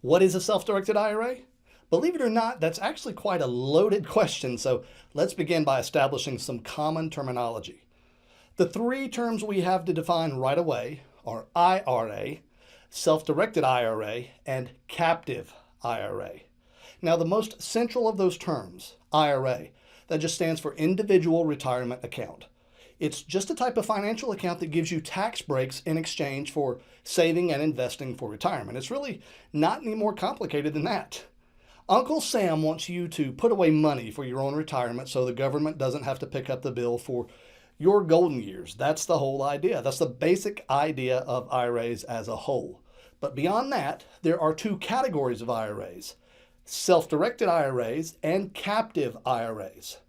What is a self-directed IRA? Believe it or not, that's actually quite a loaded question, so let's begin by establishing some common terminology. The three terms we have to define right away are IRA, self-directed IRA, and captive IRA. Now, the most central of those terms, IRA, that just stands for Individual Retirement Account. It's just a type of financial account that gives you tax breaks in exchange for saving and investing for retirement. It's really not any more complicated than that. Uncle Sam wants you to put away money for your own retirement so the government doesn't have to pick up the bill for your golden years. That's the whole idea. That's the basic idea of IRAs as a whole. But beyond that, there are two categories of IRAs: self-directed IRAs and captive IRAs.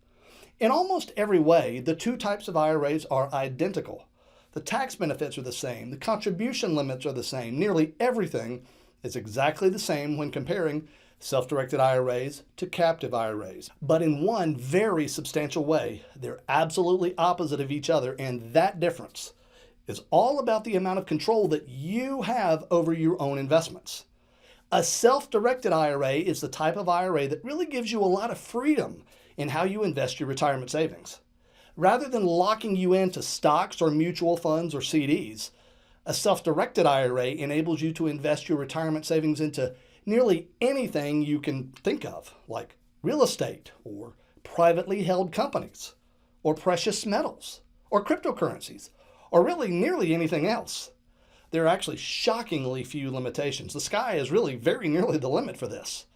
In almost every way, the two types of IRAs are identical. The tax benefits are the same, the contribution limits are the same, nearly everything is exactly the same when comparing self-directed IRAs to captive IRAs. But in one very substantial way, they're absolutely opposite of each other, and that difference is all about the amount of control that you have over your own investments. A self-directed IRA is the type of IRA that really gives you a lot of freedom in how you invest your retirement savings. Rather than locking you into stocks or mutual funds or CDs, a self-directed IRA enables you to invest your retirement savings into nearly anything you can think of, like real estate or privately held companies or precious metals or cryptocurrencies or really nearly anything else. There are actually shockingly few limitations. The sky is really very nearly the limit for this.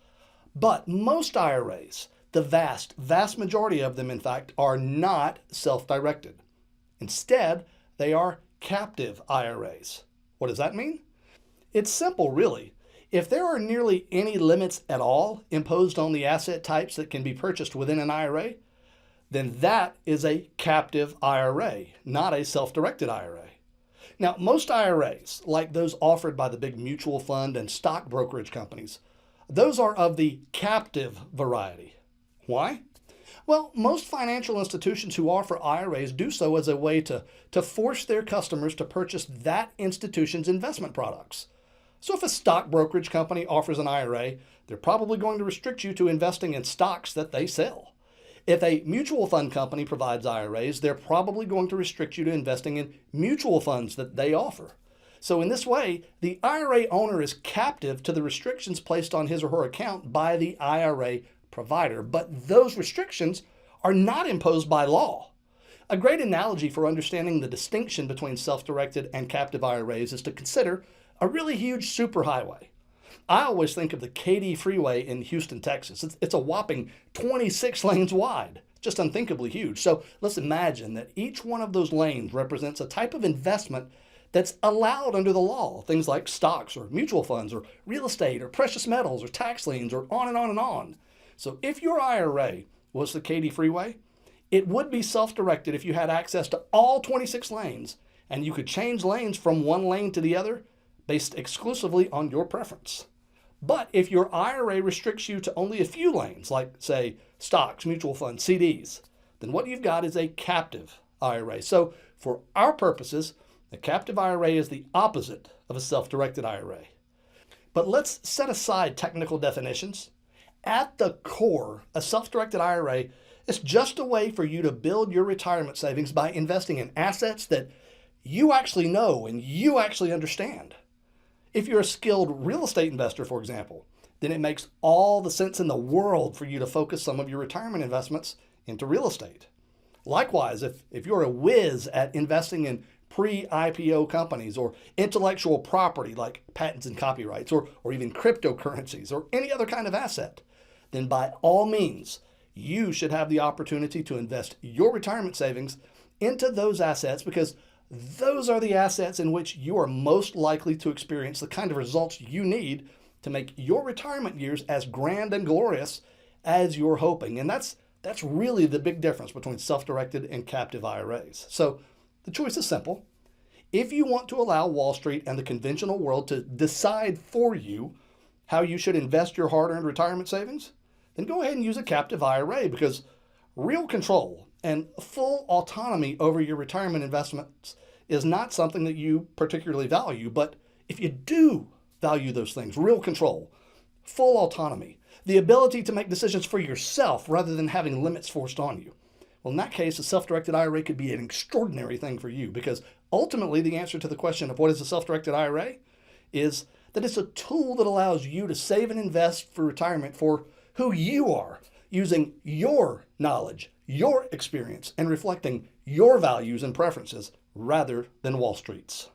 But most IRAs, the vast majority of them, in fact, are not self-directed. Instead, they are captive IRAs. What does that mean? It's simple, really. If there are nearly any limits at all imposed on the asset types that can be purchased within an IRA, then that is a captive IRA, not a self-directed IRA. Now, most IRAs, like those offered by the big mutual fund and stock brokerage companies, those are of the captive variety. Why? Well, most financial institutions who offer IRAs do so as a way to force their customers to purchase that institution's investment products. So if a stock brokerage company offers an IRA, they're probably going to restrict you to investing in stocks that they sell. If a mutual fund company provides IRAs, they're probably going to restrict you to investing in mutual funds that they offer. So in this way, the IRA owner is captive to the restrictions placed on his or her account by the IRA provider, but those restrictions are not imposed by law. A great analogy for understanding the distinction between self-directed and captive IRAs is to consider a really huge superhighway. I always think of the Katy Freeway in Houston, Texas. It's a whopping 26 lanes wide, just unthinkably huge. So let's imagine that each one of those lanes represents a type of investment that's allowed under the law, things like stocks or mutual funds or real estate or precious metals or tax liens or on and on and on. So if your IRA was the Katy Freeway, it would be self-directed if you had access to all 26 lanes, and you could change lanes from one lane to the other based exclusively on your preference. But if your IRA restricts you to only a few lanes, like, say, stocks, mutual funds, CDs, then what you've got is a captive IRA. So for our purposes, a captive IRA is the opposite of a self-directed IRA. But let's set aside technical definitions. At the core, a self-directed IRA is just a way for you to build your retirement savings by investing in assets that you actually know and you actually understand. If you're a skilled real estate investor, for example, then it makes all the sense in the world for you to focus some of your retirement investments into real estate. Likewise, if you're a whiz at investing in pre-IPO companies or intellectual property like patents and copyrights or even cryptocurrencies or any other kind of asset, then by all means, you should have the opportunity to invest your retirement savings into those assets, because those are the assets in which you are most likely to experience the kind of results you need to make your retirement years as grand and glorious as you're hoping. And that's really the big difference between self-directed and captive IRAs. So the choice is simple. If you want to allow Wall Street and the conventional world to decide for you how you should invest your hard-earned retirement savings, then go ahead and use a captive IRA, because real control and full autonomy over your retirement investments is not something that you particularly value. But if you do value those things, real control, full autonomy, the ability to make decisions for yourself rather than having limits forced on you. Well, in that case, a self-directed IRA could be an extraordinary thing for you, because ultimately the answer to the question of what is a self-directed IRA is that it's a tool that allows you to save and invest for retirement for who you are, using your knowledge, your experience, and reflecting your values and preferences rather than Wall Street's.